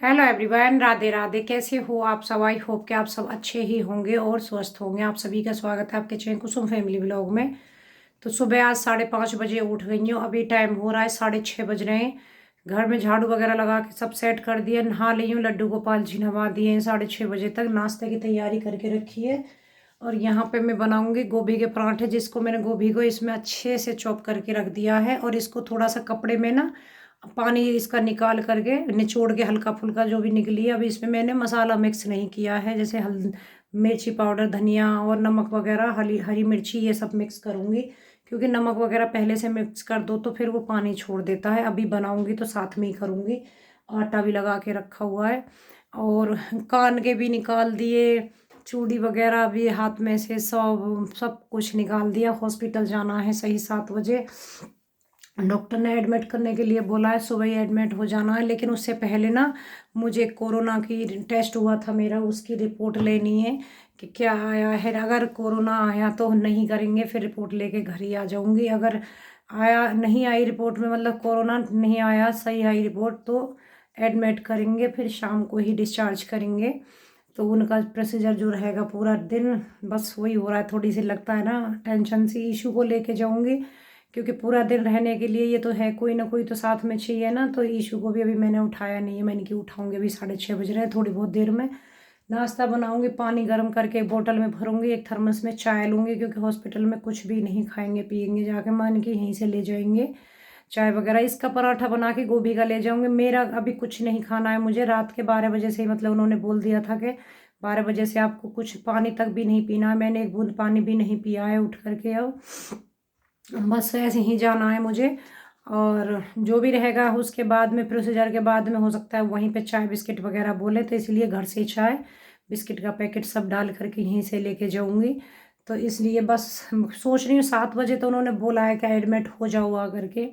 Hello everyone, Radhe Radhe. कैसे हो आप सब? आई होप कि आप सब अच्छे ही होंगे और स्वस्थ होंगे। आप सभी का स्वागत है आपके चैनल कुसुम फैमिली व्लॉग में। तो सुबह आज 5:30 बजे उठ गई हूँ। अभी टाइम हो रहा है 6:30 बज रहे हैं। घर में झाड़ू वगैरह लगा के सब सेट कर दिया, नहा ली हूँ। लड्डू गोपाल जी नहा दिए हैं। 6:30 बजे तक नाश्ते की तैयारी करके रखी है। और यहाँ पे मैं बनाऊंगी गोभी के पराठे, जिसको मैंने गोभी को इसमें अच्छे से चॉप करके रख दिया है। और इसको थोड़ा सा कपड़े में ना पानी इसका निकाल करके निचोड़ के हल्का फुल्का जो भी निकली है। अभी इसमें मैंने मसाला मिक्स नहीं किया है, जैसे मिर्ची पाउडर, धनिया और नमक वगैरह, हरी हरी मिर्ची, ये सब मिक्स करूँगी। क्योंकि नमक वगैरह पहले से मिक्स कर दो तो फिर वो पानी छोड़ देता है। अभी बनाऊँगी तो साथ में ही करूँगी। आटा भी लगा के रखा हुआ है। और कान के भी निकाल दिए, चूड़ी वगैरह भी हाथ में से सब सब कुछ निकाल दिया। हॉस्पिटल जाना है सही 7 बजे। डॉक्टर ने एडमिट करने के लिए बोला है, सुबह ही एडमिट हो जाना है। लेकिन उससे पहले ना मुझे कोरोना की टेस्ट हुआ था मेरा, उसकी रिपोर्ट लेनी है कि क्या आया है। अगर कोरोना आया तो नहीं करेंगे, फिर रिपोर्ट लेके घर ही आ जाऊंगी। अगर आया नहीं आई रिपोर्ट में, मतलब कोरोना नहीं आया, सही आई रिपोर्ट, तो एडमिट करेंगे, फिर शाम को ही डिस्चार्ज करेंगे। तो उनका प्रोसीजर जो रहेगा पूरा दिन, बस वही हो रहा है। थोड़ी सी लगता है ना टेंशन सी, इशू को लेके जाऊंगी। क्योंकि पूरा दिन रहने के लिए ये तो है, कोई ना कोई तो साथ में चाहिए ना। तो ईशू को भी अभी मैंने उठाया नहीं है। मैंने कि उठाऊंगी, अभी 6:30 बज रहे हैं। थोड़ी बहुत देर में नाश्ता बनाऊंगी, पानी गर्म करके एक बोतल में भरूंगी, एक थर्मस में चाय लूँगी। क्योंकि हॉस्पिटल में कुछ भी नहीं खाएंगे पियेंगे, जाके मान के यहीं से ले जाएंगे चाय वगैरह। इसका पराठा बना के गोभी का ले जाऊंगी। मेरा अभी कुछ नहीं खाना है मुझे। रात के 12 बजे से ही, मतलब उन्होंने बोल दिया था कि 12 बजे से आपको कुछ पानी तक भी नहीं पीना है। मैंने एक बूंद पानी भी नहीं पिया है उठ करके। अब बस ऐसे ही जाना है मुझे। और जो भी रहेगा उसके बाद में, प्रोसीजर के बाद में, हो सकता है वहीं पे चाय बिस्किट वगैरह बोले, तो इसलिए घर से चाय बिस्किट का पैकेट सब डाल करके यहीं से लेके जाऊंगी। तो इसलिए बस सोच रही हूँ 7 बजे तो उन्होंने बोला है कि एडमिट हो जाओ आ करके।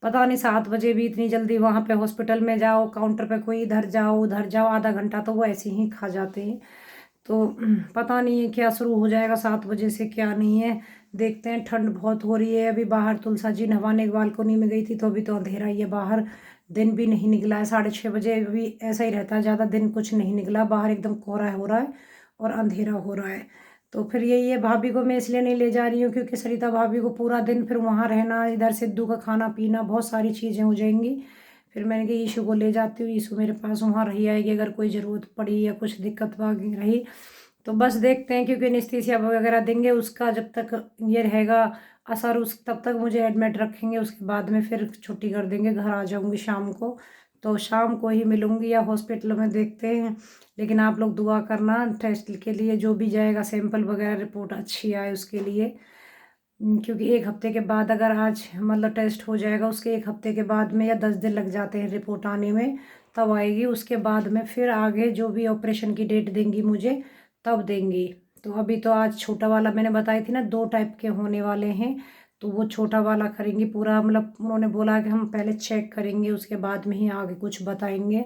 पता नहीं 7 बजे भी इतनी जल्दी वहाँ पे हॉस्पिटल में जाओ, काउंटर पे कोई इधर जाओ उधर जाओ, आधा घंटा तो वो ऐसे ही खा जाते हैं। तो पता नहीं है क्या शुरू हो जाएगा 7 बजे से, क्या नहीं है। देखते हैं। ठंड बहुत हो रही है। अभी बाहर तुलसा जी नहवाने बालकोनी में गई थी, तो अभी तो अंधेरा ही है बाहर। दिन भी नहीं निकला है। 6:30 बजे भी ऐसा ही रहता है, ज़्यादा दिन कुछ नहीं निकला बाहर, एकदम कोहरा हो रहा है और अंधेरा हो रहा है। तो फिर यही है, भाभी को मैं इसलिए नहीं ले जा रही हूँ क्योंकि सरिता भाभी को पूरा दिन फिर वहाँ रहना, इधर सिद्धू का खाना पीना, बहुत सारी चीज़ें हो जाएंगी। फिर मैंने कहा ईशू को ले जाती हूँ, ईशू मेरे पास वहाँ रही आएगी अगर कोई ज़रूरत पड़ी या कुछ दिक्कत वागी रही। तो बस देखते हैं, क्योंकि एनेस्थीसिया वगैरह देंगे, उसका जब तक ये रहेगा असर, उस तब तक मुझे एडमिट रखेंगे। उसके बाद में फिर छुट्टी कर देंगे, घर आ जाऊंगी शाम को। तो शाम को ही मिलूंगी या हॉस्पिटल में, देखते हैं। लेकिन आप लोग दुआ करना टेस्ट के लिए, जो भी जाएगा सैंपल वगैरह रिपोर्ट अच्छी आए उसके लिए। क्योंकि 1 हफ्ते के बाद, अगर आज मतलब टेस्ट हो जाएगा, उसके 1 हफ्ते के बाद में या 10 दिन लग जाते हैं रिपोर्ट आने में, तब आएगी। उसके बाद में फिर आगे जो भी ऑपरेशन की डेट देंगी मुझे, तब देंगी। तो अभी तो आज छोटा वाला मैंने बताई थी ना, 2 टाइप के होने वाले हैं। तो वो छोटा वाला करेंगी पूरा, मतलब उन्होंने बोला कि हम पहले चेक करेंगे, उसके बाद में ही आगे कुछ बताएंगे।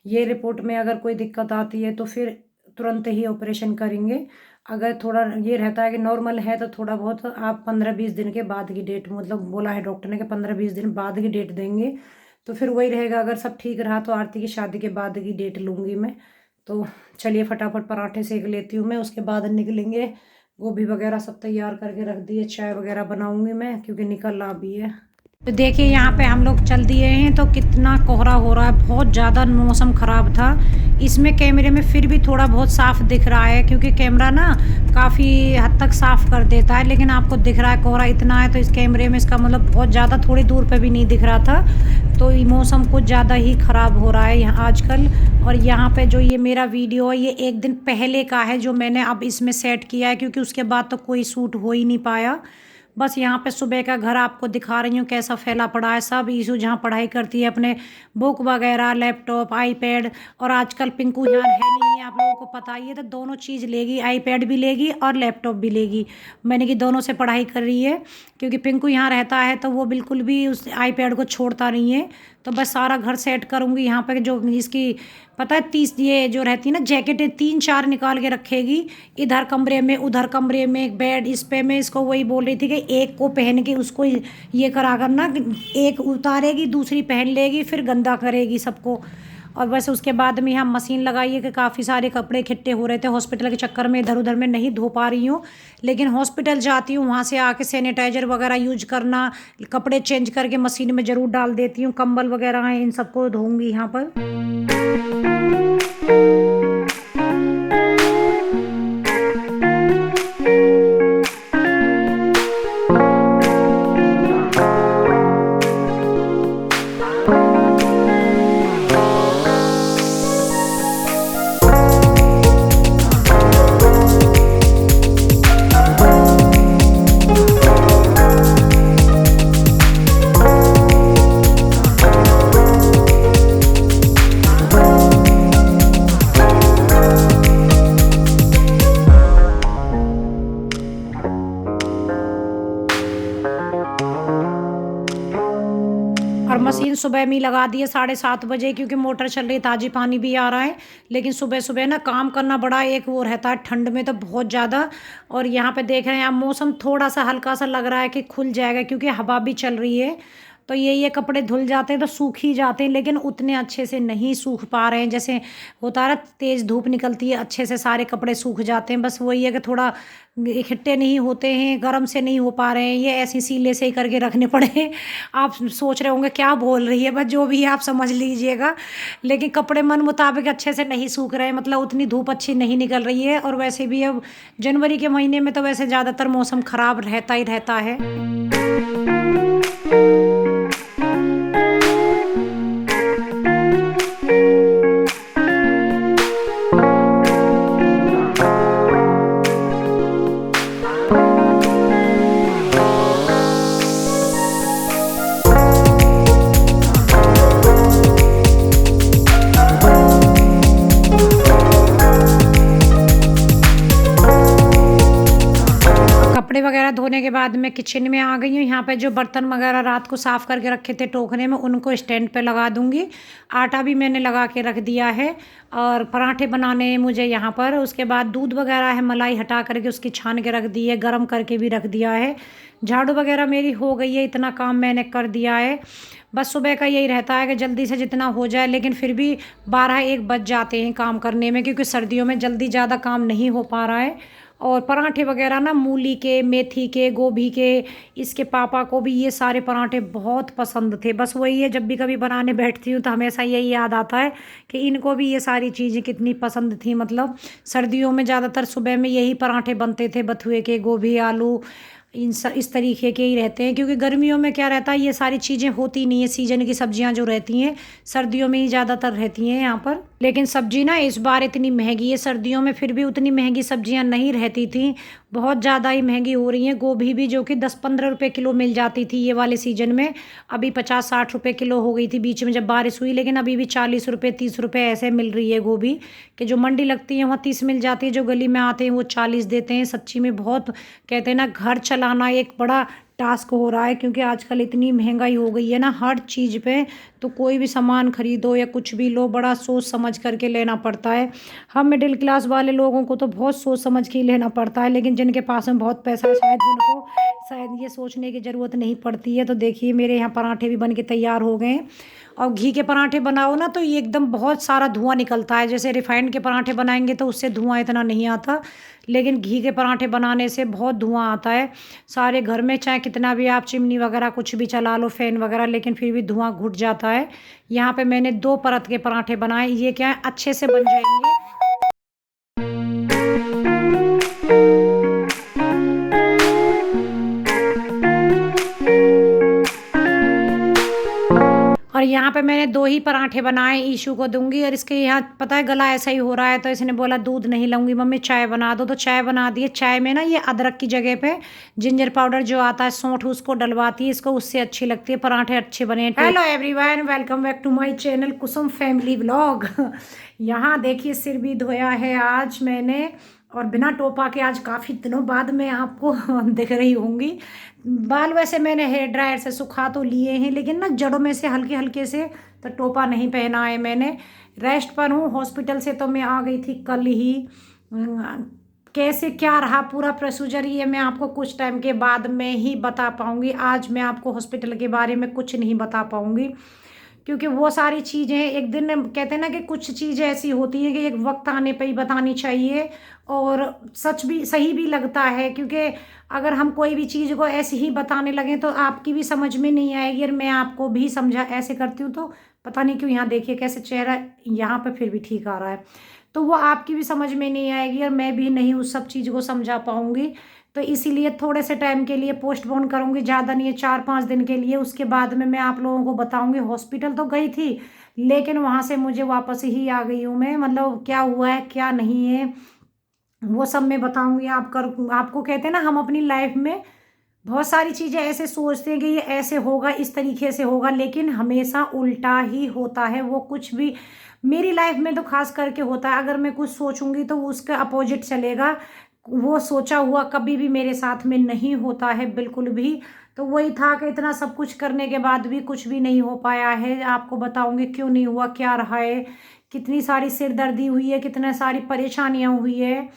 ये रिपोर्ट में अगर कोई दिक्कत आती है तो फिर तुरंत ही ऑपरेशन करेंगे। अगर थोड़ा ये रहता है कि नॉर्मल है तो थोड़ा बहुत आप 15-20 दिन के बाद की डेट, मतलब बोला है डॉक्टर ने कि 15-20 दिन बाद की डेट देंगे। तो फिर वही रहेगा। अगर सब ठीक रहा तो आरती की शादी के बाद की डेट लूँगी मैं। तो चलिए फटाफट पराठे सेक लेती हूँ मैं, उसके बाद निकलेंगे। गोभी वगैरह सब तैयार करके रख दिए, चाय वगैरह बनाऊँगी मैं क्योंकि निकलना भी है। तो देखिए यहाँ पे हम लोग चल दिए हैं, तो कितना कोहरा हो रहा है, बहुत ज़्यादा मौसम ख़राब था। इसमें कैमरे में फिर भी थोड़ा बहुत साफ़ दिख रहा है, क्योंकि कैमरा ना काफ़ी हद तक साफ़ कर देता है। लेकिन आपको दिख रहा है कोहरा इतना है, तो इस कैमरे में इसका मतलब बहुत ज़्यादा, थोड़ी दूर पे भी नहीं दिख रहा था। तो ये मौसम कुछ ज़्यादा ही ख़राब हो रहा है यहाँ आजकल। और यहाँ पे जो ये मेरा वीडियो है, ये एक दिन पहले का है जो मैंने अब इसमें सेट किया है, क्योंकि उसके बाद तो कोई शूट हो ही नहीं पाया। बस यहाँ पे सुबह का घर आपको दिखा रही हूँ कैसा फैला पड़ा है। सब ईशू जहाँ पढ़ाई करती है, अपने बुक वगैरह, लैपटॉप, आईपैड। और आजकल पिंकू यहाँ है नहीं है, आप लोगों को पता ही है, तो दोनों चीज़ लेगी, आईपैड भी लेगी और लैपटॉप भी लेगी। मैंने कि दोनों से पढ़ाई कर रही है, क्योंकि पिंकू यहाँ रहता है तो वो बिल्कुल भी उस आईपैड को छोड़ता नहीं है। तो बस सारा घर सेट करूँगी। यहाँ पे जो इसकी पता है 30 ये जो रहती है ना जैकेटें, 3-4 निकाल के रखेगी, इधर कमरे में उधर कमरे में, एक बेड इस पे। मैं इसको वही बोल रही थी कि एक को पहन के उसको ये करा करना, एक उतारेगी दूसरी पहन लेगी, फिर गंदा करेगी सबको। और बस उसके बाद में यहाँ मशीन लगाई है कि काफ़ी सारे कपड़े इकट्ठे हो रहे थे हॉस्पिटल के चक्कर में, इधर उधर में नहीं धो पा रही हूँ। लेकिन हॉस्पिटल जाती हूँ, वहाँ से आके सैनिटाइज़र वगैरह यूज करना, कपड़े चेंज करके मशीन में ज़रूर डाल देती हूँ। कंबल वगैरह हैं, इन सबको धोऊंगी यहाँ पर। और मशीन सुबह में ही लगा दी है 7:30 बजे, क्योंकि मोटर चल रही है, ताज़ी पानी भी आ रहा है। लेकिन सुबह सुबह ना काम करना बड़ा एक वो रहता है, ठंड में तो बहुत ज़्यादा। और यहाँ पे देख रहे हैं आप, मौसम थोड़ा सा हल्का सा लग रहा है कि खुल जाएगा, क्योंकि हवा भी चल रही है। तो ये कपड़े धुल जाते हैं तो सूख ही जाते हैं, लेकिन उतने अच्छे से नहीं सूख पा रहे हैं। जैसे होता है तेज़ धूप निकलती है, अच्छे से सारे कपड़े सूख जाते हैं। बस वही है कि थोड़ा इकट्ठे नहीं होते हैं, गर्म से नहीं हो पा रहे हैं, ये ऐसे सीले से ही करके रखने पड़े हैं। आप सोच रहे होंगे क्या बोल रही है, बस जो भी है आप समझ लीजिएगा। लेकिन कपड़े मन मुताबिक अच्छे से नहीं सूख रहे हैं, मतलब उतनी धूप अच्छी नहीं निकल रही है। और वैसे भी अब जनवरी के महीने में तो वैसे ज़्यादातर मौसम ख़राब रहता ही रहता है। कपड़े वगैरह धोने के बाद मैं किचन में आ गई हूँ। यहाँ पे जो बर्तन वगैरह रात को साफ़ करके रखे थे टोकने में, उनको स्टैंड पे लगा दूँगी। आटा भी मैंने लगा के रख दिया है। और पराठे बनाने हैं मुझे यहाँ पर। उसके बाद दूध वगैरह है, मलाई हटा करके उसकी छान के रख दी है, गर्म करके भी रख दिया है। झाड़ू वगैरह मेरी हो गई है, इतना काम मैंने कर दिया है। बस सुबह का यही रहता है कि जल्दी से जितना हो जाए, लेकिन फिर भी 12-1 बज जाते हैं काम करने में, क्योंकि सर्दियों में जल्दी ज़्यादा काम नहीं हो पा रहा है। और पराठे वगैरह ना मूली के, मेथी के, गोभी के, इसके पापा को भी ये सारे पराठे बहुत पसंद थे। बस वही है, जब भी कभी बनाने बैठती हूँ तो हमेशा यही याद आता है कि इनको भी ये सारी चीज़ें कितनी पसंद थी। मतलब सर्दियों में ज़्यादातर सुबह में यही पराठे बनते थे, बथुए के, गोभी, आलू, इस तरीके के ही रहते हैं। क्योंकि गर्मियों में क्या रहता है, ये सारी चीज़ें होती नहीं है। सीजन की सब्जियां जो रहती हैं सर्दियों में ही ज़्यादातर रहती हैं यहाँ पर। लेकिन सब्जी ना इस बार इतनी महंगी है, सर्दियों में फिर भी उतनी महंगी सब्जियां नहीं रहती थी, बहुत ज़्यादा ही महंगी हो रही हैं। गोभी भी जो कि 10-15 रुपये किलो मिल जाती थी ये वाले सीजन में, अभी 50-60 रुपये किलो हो गई थी बीच में जब बारिश हुई। लेकिन अभी भी 40 रुपये 30 रुपये ऐसे मिल रही है गोभी, कि जो मंडी लगती है वहाँ 30 मिल जाती है, जो गली में आते हैं वो 40 देते हैं। सच्ची में बहुत, कहते हैं ना, घर चलाना एक बड़ा टास्क हो रहा है, क्योंकि आजकल इतनी महंगाई हो गई है ना हर चीज़ पे। तो कोई भी सामान खरीदो या कुछ भी लो, बड़ा सोच समझ करके लेना पड़ता है। हम मिडिल क्लास वाले लोगों को तो बहुत सोच समझ के ही लेना पड़ता है, लेकिन जिनके पास में बहुत पैसा है शायद ये सोचने की ज़रूरत नहीं पड़ती है। तो देखिए मेरे यहाँ पराठे भी बन के तैयार हो गए हैं। और घी के पराठे बनाओ ना तो ये एकदम बहुत सारा धुआं निकलता है। जैसे रिफाइंड के पराठे बनाएंगे तो उससे धुआं इतना नहीं आता, लेकिन घी के पराठे बनाने से बहुत धुआं आता है सारे घर में। चाहे कितना भी आप चिमनी वगैरह कुछ भी चला लो, फैन वगैरह, लेकिन फिर भी धुआं घुट जाता है। यहाँ पे मैंने 2 परत के पराठे बनाए, ये क्या है अच्छे से बन जाएंगे। और यहाँ पे मैंने 2 ही पराठे बनाए, ईशू को दूंगी। और इसके यहाँ पता है गला ऐसा ही हो रहा है, तो इसने बोला दूध नहीं लूँगी मम्मी, चाय बना दो। तो चाय बना दी है। चाय में ना ये अदरक की जगह पे जिंजर पाउडर जो आता है, सौंठ, उसको डलवाती है इसको, उससे अच्छी लगती है, पराठे अच्छे बने। Hello everyone, welcome back to my channel Kusum family vlog. यहाँ देखिए सिर भी धोया है आज मैंने, और बिना टोपा के आज काफ़ी दिनों बाद मैं आपको दिख रही होंगी। बाल वैसे मैंने हेयर ड्रायर से सुखा तो लिए हैं, लेकिन ना जड़ों में से हल्के हल्के से, तो टोपा नहीं पहना है मैंने। रेस्ट पर हूँ, हॉस्पिटल से तो मैं आ गई थी कल ही। कैसे क्या रहा पूरा प्रोसीजर ये मैं आपको कुछ टाइम के बाद में ही बता पाऊँगी। आज मैं आपको हॉस्पिटल के बारे में कुछ नहीं बता पाऊँगी, क्योंकि वो सारी चीज़ें एक दिन कहते हैं ना कि कुछ चीज़ें ऐसी होती हैं कि एक वक्त आने पे ही बतानी चाहिए, और सच भी सही भी लगता है, क्योंकि अगर हम कोई भी चीज़ को ऐसे ही बताने लगें तो आपकी भी समझ में नहीं आएगी, और मैं आपको भी समझा ऐसे करती हूँ तो पता नहीं क्यों यहाँ देखिए कैसे चेहरा यहाँ पे फिर भी ठीक आ रहा है, तो वो आपकी भी समझ में नहीं आएगी और मैं भी नहीं उस सब चीज़ को समझा पाऊँगी। तो इसीलिए थोड़े से टाइम के लिए पोस्टपोन करूँगी, ज़्यादा नहीं है, 4-5 दिन के लिए। उसके बाद में मैं आप लोगों को बताऊँगी। हॉस्पिटल तो गई थी, लेकिन वहाँ से मुझे वापस ही आ गई हूँ मैं, मतलब क्या हुआ है क्या नहीं है वो सब मैं बताऊँगी। आपको कहते हैं ना, हम अपनी लाइफ में बहुत सारी चीज़ें ऐसे सोचते हैं कि ये ऐसे होगा, इस तरीके से होगा, लेकिन हमेशा उल्टा ही होता है वो कुछ भी। मेरी लाइफ में तो खास करके होता है, अगर मैं कुछ सोचूंगी तो वो उसका अपोजिट चलेगा। वो सोचा हुआ कभी भी मेरे साथ में नहीं होता है बिल्कुल भी। तो वही था कि इतना सब कुछ करने के बाद भी कुछ भी नहीं हो पाया है। आपको बताऊंगी क्यों नहीं हुआ, क्या रहा है, कितनी सारी सिरदर्दी हुई है, कितने सारी परेशानियां हुई है।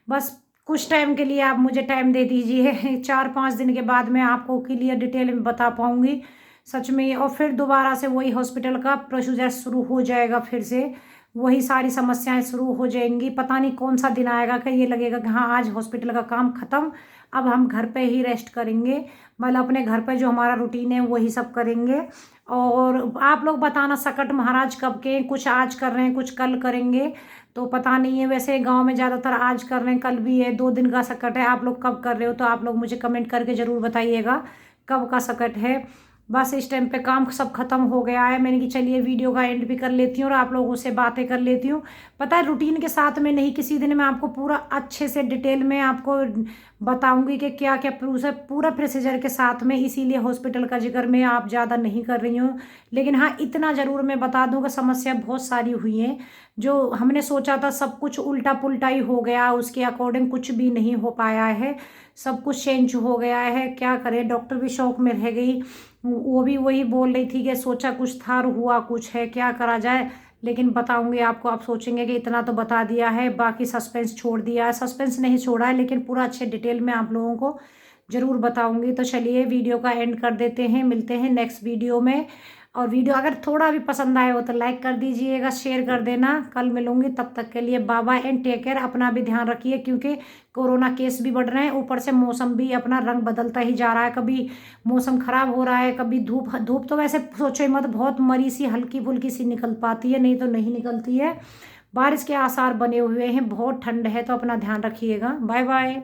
बस कुछ टाइम के लिए आप मुझे टाइम दे दीजिए। 4-5 दिन के बाद मैं आपको क्लियर डिटेल में बता पाऊँगी सच में। और फिर दोबारा से वही हॉस्पिटल का प्रोसीजर शुरू हो जाएगा, फिर से वही सारी समस्याएं शुरू हो जाएंगी। पता नहीं कौन सा दिन आएगा कि ये लगेगा कि हाँ आज हॉस्पिटल का काम ख़त्म, अब हम घर पे ही रेस्ट करेंगे, मतलब अपने घर पे जो हमारा रूटीन है वही सब करेंगे। और आप लोग बताना सकट महाराज कब के, कुछ आज कर रहे हैं कुछ कल करेंगे, तो पता नहीं है। वैसे गांव में ज़्यादातर आज कर रहे हैं, कल भी है, 2 दिन का सकट है। आप लोग कब कर रहे हो तो आप लोग मुझे कमेंट करके ज़रूर बताइएगा कब का सकट है। बस इस टाइम पे काम सब खत्म हो गया है, मैंने कि चलिए वीडियो का एंड भी कर लेती हूँ और आप लोगों से बातें कर लेती हूँ। पता है रूटीन के साथ में नहीं, किसी दिन मैं आपको पूरा अच्छे से डिटेल में आपको बताऊंगी कि क्या क्या पूरा प्रोसीजर के साथ में। इसीलिए हॉस्पिटल का जिक्र मैं आप ज़्यादा नहीं कर रही हूँ, लेकिन हाँ इतना ज़रूर मैं बता दूँ कि समस्या बहुत सारी हुई हैं। जो हमने सोचा था सब कुछ उल्टा पुल्टा ही हो गया, उसके अकॉर्डिंग कुछ भी नहीं हो पाया है, सब कुछ चेंज हो गया है। क्या करें, डॉक्टर भी शौक में रह गई, वो भी वही बोल रही थी कि सोचा कुछ था और हुआ कुछ है, क्या करा जाए। लेकिन बताऊंगी आपको, आप सोचेंगे कि इतना तो बता दिया है, बाकी सस्पेंस छोड़ दिया है। सस्पेंस नहीं छोड़ा है, लेकिन पूरा अच्छे डिटेल में आप लोगों को ज़रूर बताऊंगी। तो चलिए वीडियो का एंड कर देते हैं, मिलते हैं नेक्स्ट वीडियो में। और वीडियो अगर थोड़ा भी पसंद आए हो तो लाइक कर दीजिएगा, शेयर कर देना। कल मिलूंगी, तब तक के लिए bye bye and take care. अपना भी ध्यान रखिए, क्योंकि कोरोना केस भी बढ़ रहे हैं, ऊपर से मौसम भी अपना रंग बदलता ही जा रहा है। कभी मौसम खराब हो रहा है, कभी धूप धूप तो वैसे सोचो ही मत, बहुत मरी सी हल्की फुल्की सी निकल पाती है, नहीं तो नहीं निकलती है। बारिश के आसार बने हुए हैं, बहुत ठंड है, तो अपना ध्यान रखिएगा। Bye bye.